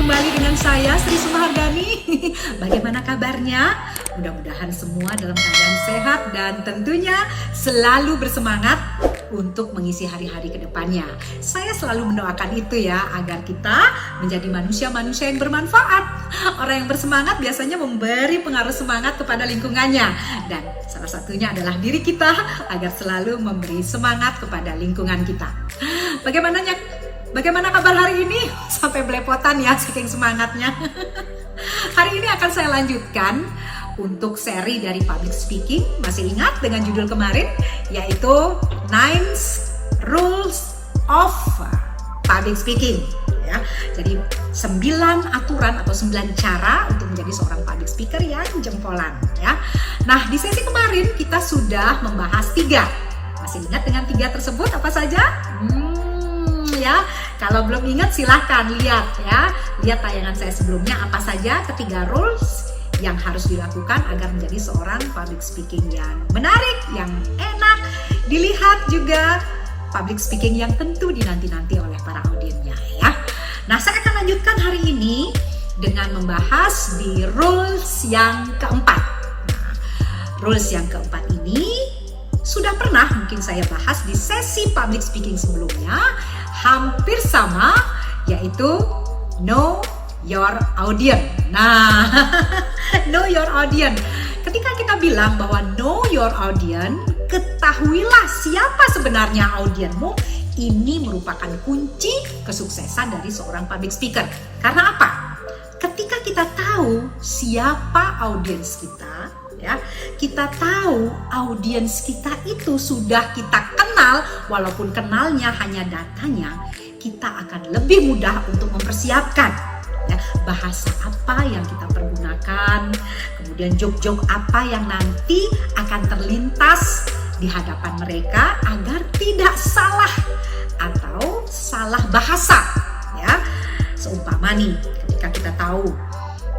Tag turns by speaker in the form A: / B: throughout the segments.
A: kembali dengan saya Sri Sumahardani. Bagaimana kabarnya? Mudah-mudahan semua dalam keadaan sehat dan tentunya selalu bersemangat untuk mengisi hari-hari ke depannya. Saya selalu mendoakan itu ya, agar kita menjadi manusia-manusia yang bermanfaat. Orang yang bersemangat biasanya memberi pengaruh semangat kepada lingkungannya. Dan salah satunya adalah diri kita, agar selalu memberi semangat kepada lingkungan kita. Bagaimana kabar hari ini? Sampai belepotan ya, saking semangatnya. Hari ini akan saya lanjutkan untuk seri dari public speaking. Masih ingat dengan judul kemarin, yaitu 9 Rules of Public Speaking ya. Jadi 9 aturan atau 9 cara untuk menjadi seorang public speaker yang jempolan ya. Nah, di sesi kemarin kita sudah membahas 3. Masih ingat dengan 3 tersebut apa saja? Ya, kalau belum ingat silahkan lihat ya. Lihat tayangan saya sebelumnya apa saja ketiga rules yang harus dilakukan agar menjadi seorang public speaking yang menarik, yang enak dilihat, juga public speaking yang tentu dinanti-nanti oleh para audiensnya ya. Nah, saya akan lanjutkan hari ini dengan membahas di rules yang keempat. Nah, rules yang keempat ini sudah pernah mungkin saya bahas di sesi public speaking sebelumnya, hampir sama, yaitu know your audience. Nah, know your audience. Ketika kita bilang bahwa know your audience, ketahuilah siapa sebenarnya audiensmu, ini merupakan kunci kesuksesan dari seorang public speaker. Karena apa? Ketika kita tahu siapa audiens kita, ya, kita tahu audiens kita itu sudah kita kenal, walaupun kenalnya hanya datanya, kita akan lebih mudah untuk mempersiapkan ya, bahasa apa yang kita pergunakan, kemudian joke-joke apa yang nanti akan terlintas di hadapan mereka agar tidak salah atau salah bahasa ya. Seumpama nih, ketika kita tahu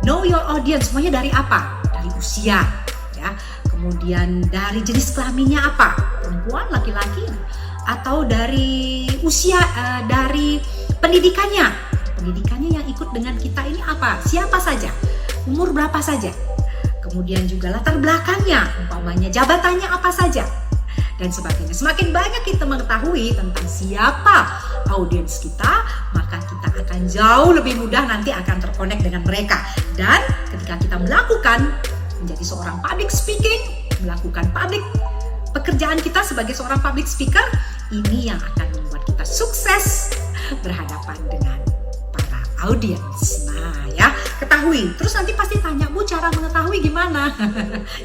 A: know your audience, semuanya dari apa? Dari usia ya, kemudian dari jenis kelaminnya apa, perempuan, laki-laki, atau dari usia, dari pendidikannya yang ikut dengan kita ini apa, siapa saja, umur berapa saja, kemudian juga latar belakangnya, umpamanya jabatannya apa saja, dan sebagainya. Semakin banyak kita mengetahui tentang siapa audiens kita, maka kita akan jauh lebih mudah nanti akan terkonek dengan mereka. Dan ketika kita melakukan menjadi seorang public speaking, melakukan pekerjaan kita sebagai seorang public speaker, ini yang akan membuat kita sukses berhadapan dengan para audiens. Nah ya, ketahui. Terus nanti pasti tanya, Bu, cara mengetahui gimana?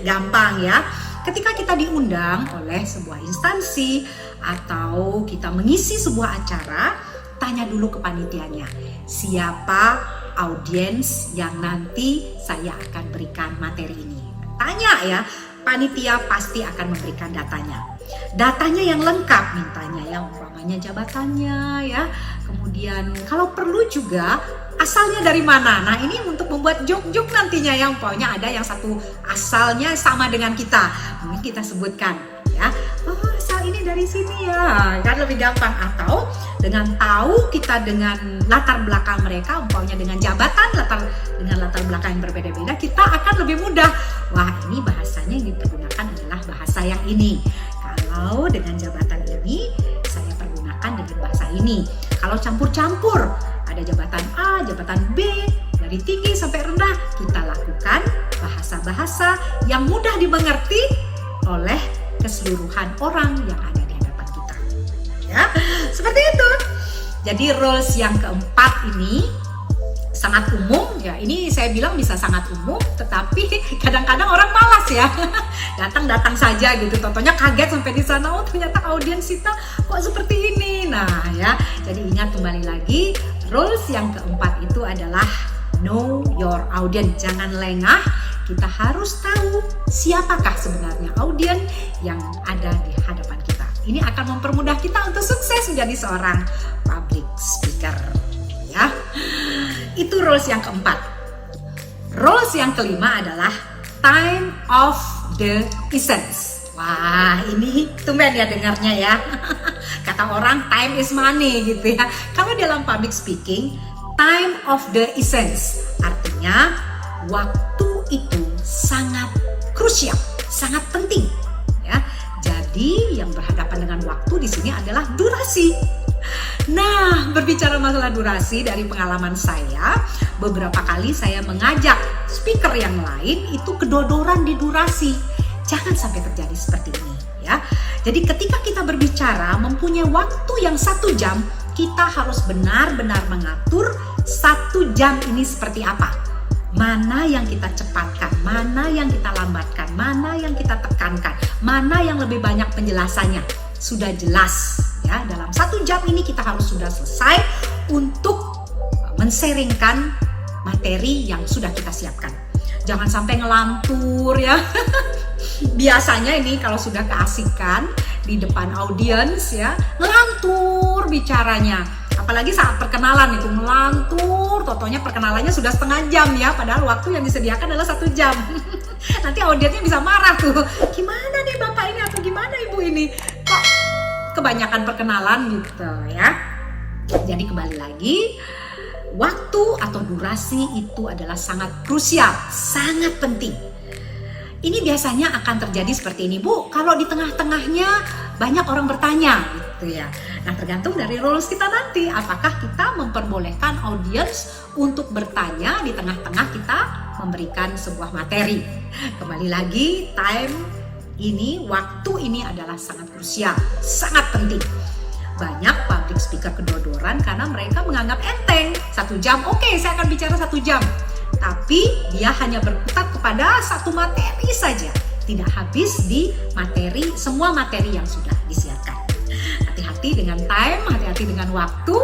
A: Gampang ya. Ketika kita diundang oleh sebuah instansi atau kita mengisi sebuah acara, tanya dulu ke panitianya, siapa audiens yang nanti saya akan berikan materi ini. Tanya ya, panitia pasti akan memberikan datanya. Datanya yang lengkap mintanya ya, umpamanya jabatannya ya, kemudian kalau perlu juga asalnya dari mana. Nah, ini untuk membuat joke-joke nantinya ya, umpamanya ada yang satu asalnya sama dengan kita, mungkin kita sebutkan ya, oh asal ini dari sini ya, kan lebih gampang. Atau dengan tahu kita dengan latar belakang mereka, umpamanya dengan jabatan, dengan latar belakang yang berbeda-beda, kita akan lebih mudah, wah ini bahasanya yang dipergunakan adalah bahasa yang ini. Kalau dengan jabatan ini saya pergunakan dengan bahasa ini. Kalau campur-campur, ada jabatan A, jabatan B, dari tinggi sampai rendah, kita lakukan bahasa-bahasa yang mudah dimengerti oleh keseluruhan orang yang ada di hadapan kita. Ya, seperti itu. Jadi rules yang keempat ini sangat umum ya. Ini saya bilang bisa sangat umum, tetapi kadang-kadang orang malas ya. Datang saja gitu, tontonnya kaget sampai di sana, oh ternyata audiens kita kok seperti ini. Nah ya, jadi ingat kembali lagi, rules yang keempat itu adalah know your audience. Jangan lengah, kita harus tahu siapakah sebenarnya audiens yang ada di hadapan kita. Ini akan mempermudah kita untuk sukses menjadi seorang public speaker ya. Itu rules yang keempat. Rules yang kelima adalah time of the essence. Wah, ini tumben ya dengarnya ya. Kata orang time is money gitu ya. Kalau dalam public speaking, time of the essence. Artinya waktu itu sangat krusial, sangat penting ya. Jadi yang berhadapan dengan waktu di sini adalah durasi. Nah, berbicara masalah durasi, dari pengalaman saya, beberapa kali saya mengajak speaker yang lain itu kedodoran di durasi. Jangan sampai terjadi seperti ini ya. Jadi ketika kita berbicara mempunyai waktu yang 1 jam, kita harus benar-benar mengatur 1 jam ini seperti apa. Mana yang kita cepatkan, mana yang kita lambatkan, mana yang kita tekankan, mana yang lebih banyak penjelasannya. Sudah jelas ya, dalam 1 jam ini kita harus sudah selesai untuk men-sharingkan materi yang sudah kita siapkan. Jangan sampai ngelantur ya. Biasanya ini kalau sudah keasikan di depan audiens ya, ngelantur bicaranya. Apalagi saat perkenalan itu ngelantur, totonya perkenalannya sudah setengah jam ya, padahal waktu yang disediakan adalah 1 jam. Nanti audiensnya bisa marah tuh. Gimana nih bapak ini atau gimana ibu ini? Kok kebanyakan perkenalan gitu ya. Jadi kembali lagi, waktu atau durasi itu adalah sangat krusial, sangat penting. Ini biasanya akan terjadi seperti ini, Bu, kalau di tengah-tengahnya banyak orang bertanya gitu ya. Nah, tergantung dari rules kita nanti, apakah kita memperbolehkan audiens untuk bertanya di tengah-tengah kita memberikan sebuah materi. Kembali lagi, time ini, waktu ini adalah sangat krusial, sangat penting. Banyak public speaker kedodoran karena mereka menganggap enteng. 1 jam, oke, saya akan bicara 1 jam. Tapi dia hanya berkutat kepada 1 materi saja. Tidak habis di materi, semua materi yang sudah disiapkan. Hati-hati dengan time, hati-hati dengan waktu.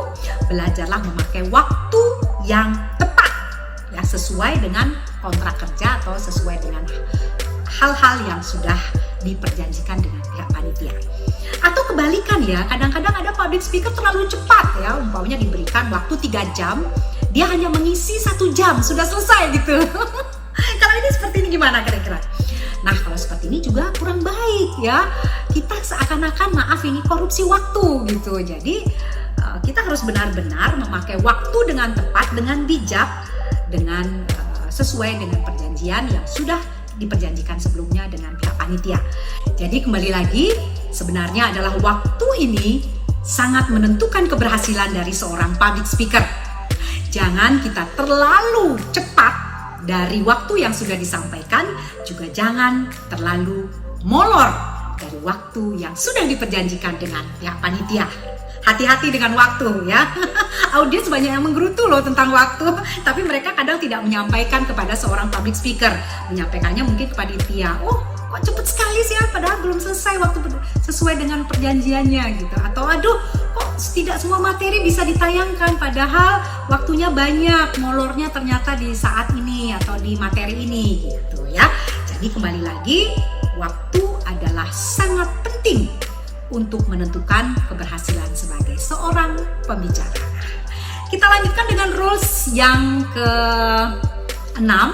A: Belajarlah memakai waktu yang tepat ya, sesuai dengan kontrak kerja atau sesuai dengan hal-hal yang sudah diperjanjikan dengan pihak panitia. Atau kebalikan ya, kadang-kadang ada public speaker terlalu cepat ya, umpamanya diberikan waktu 3 jam, dia hanya mengisi 1 jam, sudah selesai gitu. Kalau ini seperti ini gimana kira-kira? Nah, kalau seperti ini juga kurang baik ya. Kita seakan-akan maaf ini korupsi waktu gitu. Jadi kita harus benar-benar memakai waktu dengan tepat, dengan bijak, dengan sesuai dengan perjanjian yang sudah diperjanjikan sebelumnya dengan pihak panitia. Jadi kembali lagi, sebenarnya adalah waktu ini sangat menentukan keberhasilan dari seorang public speaker. Jangan kita terlalu cepat dari waktu yang sudah disampaikan, juga jangan terlalu molor dari waktu yang sudah diperjanjikan dengan pihak panitia. Hati-hati dengan waktu ya. Audiens banyak yang menggerutu loh tentang waktu, tapi mereka kadang tidak menyampaikan kepada seorang public speaker. Menyampaikannya mungkin kepada panitia. Oh, kok cepet sekali sih ya, padahal belum selesai waktu sesuai dengan perjanjiannya gitu. Atau aduh, kok tidak semua materi bisa ditayangkan, padahal waktunya banyak, molornya ternyata di saat ini atau di materi ini gitu ya. Jadi kembali lagi, waktu adalah sangat penting untuk menentukan keberhasilan sebagai seorang pembicara. Kita lanjutkan dengan rules yang ke-6. Nah,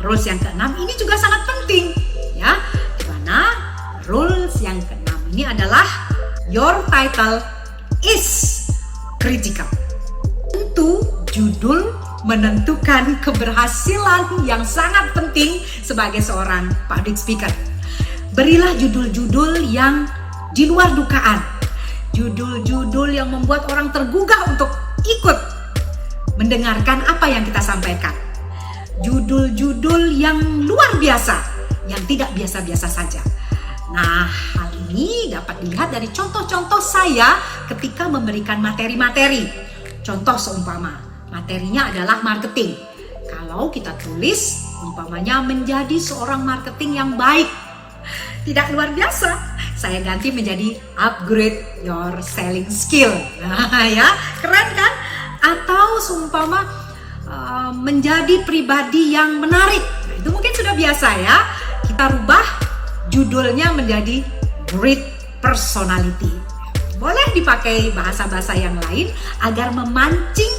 A: rules yang ke-6 ini juga sangat penting ya. Dimana rules yang ke-6 ini adalah your title is critical. Tentu judul menentukan keberhasilan yang sangat penting sebagai seorang public speaker. Berilah judul-judul yang di luar dugaan, judul-judul yang membuat orang tergugah untuk ikut mendengarkan apa yang kita sampaikan, judul-judul yang luar biasa, yang tidak biasa-biasa saja. Nah, hal ini dapat dilihat dari contoh-contoh saya ketika memberikan materi-materi. Contoh seumpama, materinya adalah marketing. Kalau kita tulis, umpamanya menjadi seorang marketing yang baik, tidak luar biasa, saya ganti menjadi upgrade your selling skill. Nah ya, keren kan? Atau seumpama menjadi pribadi yang menarik. Nah, itu mungkin sudah biasa ya. Kita rubah judulnya menjadi great personality. Boleh dipakai bahasa-bahasa yang lain agar memancing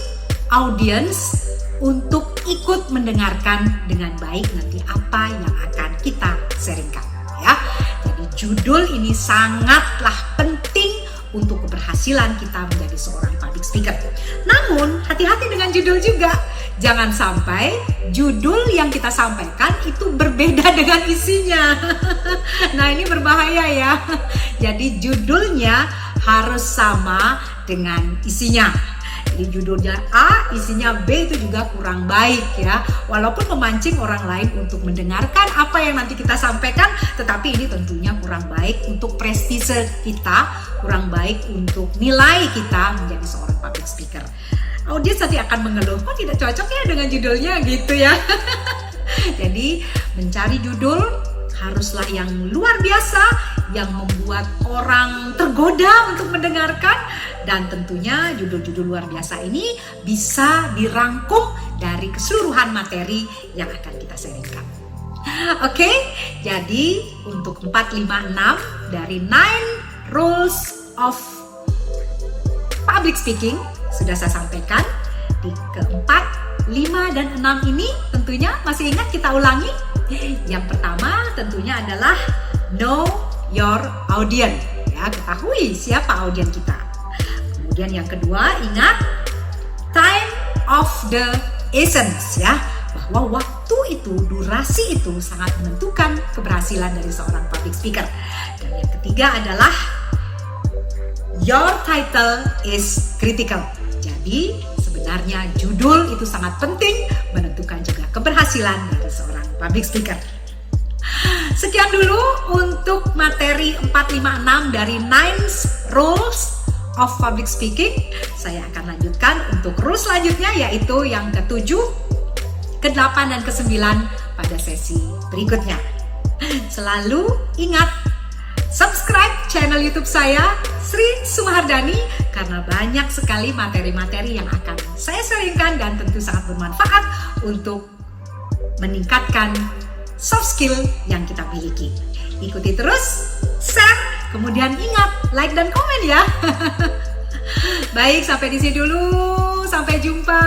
A: audiens untuk ikut mendengarkan dengan baik nanti apa yang akan kita sharingkan ya. Jadi judul ini sangatlah penting untuk keberhasilan kita menjadi seorang public public speaker. Namun, hati-hati dengan judul juga. Jangan sampai judul yang kita sampaikan itu berbeda dengan isinya. Nah, ini berbahaya ya. Jadi judulnya harus sama dengan isinya. Jadi judulnya A, isinya B itu juga kurang baik ya. Walaupun memancing orang lain untuk mendengarkan apa yang nanti kita sampaikan, tetapi ini tentunya kurang baik untuk prestise kita, kurang baik untuk nilai kita menjadi seorang public speaker. Audiens nanti akan mengeluh, kok tidak cocok ya dengan judulnya gitu ya. Jadi mencari judul haruslah yang luar biasa, yang membuat orang tergoda untuk mendengarkan, dan tentunya judul-judul luar biasa ini bisa dirangkum dari keseluruhan materi yang akan kita sharingkan. Oke, jadi untuk 4, 5, 6 dari 9 Rules of Public Speaking sudah saya sampaikan. Di keempat, 5, dan 6 ini tentunya masih ingat, kita ulangi. Yang pertama tentunya adalah know your audience, ya, ketahui siapa audiens kita. Kemudian yang kedua, ingat time of the essence, ya, bahwa waktu itu, durasi itu sangat menentukan keberhasilan dari seorang public speaker. Dan yang ketiga adalah your title is critical. Jadi sebenarnya judul itu sangat penting, menentukan juga keberhasilan dari seorang public speaker. Sekian dulu untuk materi 4, 5, 6 dari 9 Rules of Public Speaking. Saya akan lanjutkan untuk rules selanjutnya, yaitu yang ke-7, ke-8, dan ke-9 pada sesi berikutnya. Selalu ingat, subscribe channel YouTube saya, Sri Sumahardani, karena banyak sekali materi-materi yang akan saya sharingkan dan tentu sangat bermanfaat untuk meningkatkan soft skill yang kita miliki. Ikuti terus, share, kemudian ingat, like dan komen ya. Baik, sampai di sini dulu. Sampai jumpa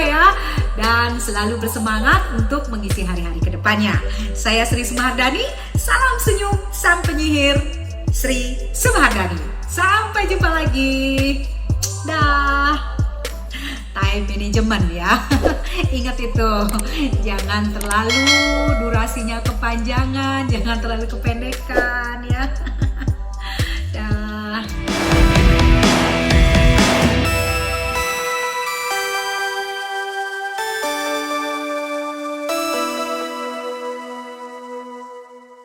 A: ya. Dan selalu bersemangat untuk mengisi hari-hari ke depannya. Saya Sri Sumahardani, salam senyum sang penyihir Sri Sumahardani. Sampai jumpa lagi. Dah. Time management ya. Ingat itu, jangan terlalu durasinya kepanjangan, jangan terlalu kependekan ya.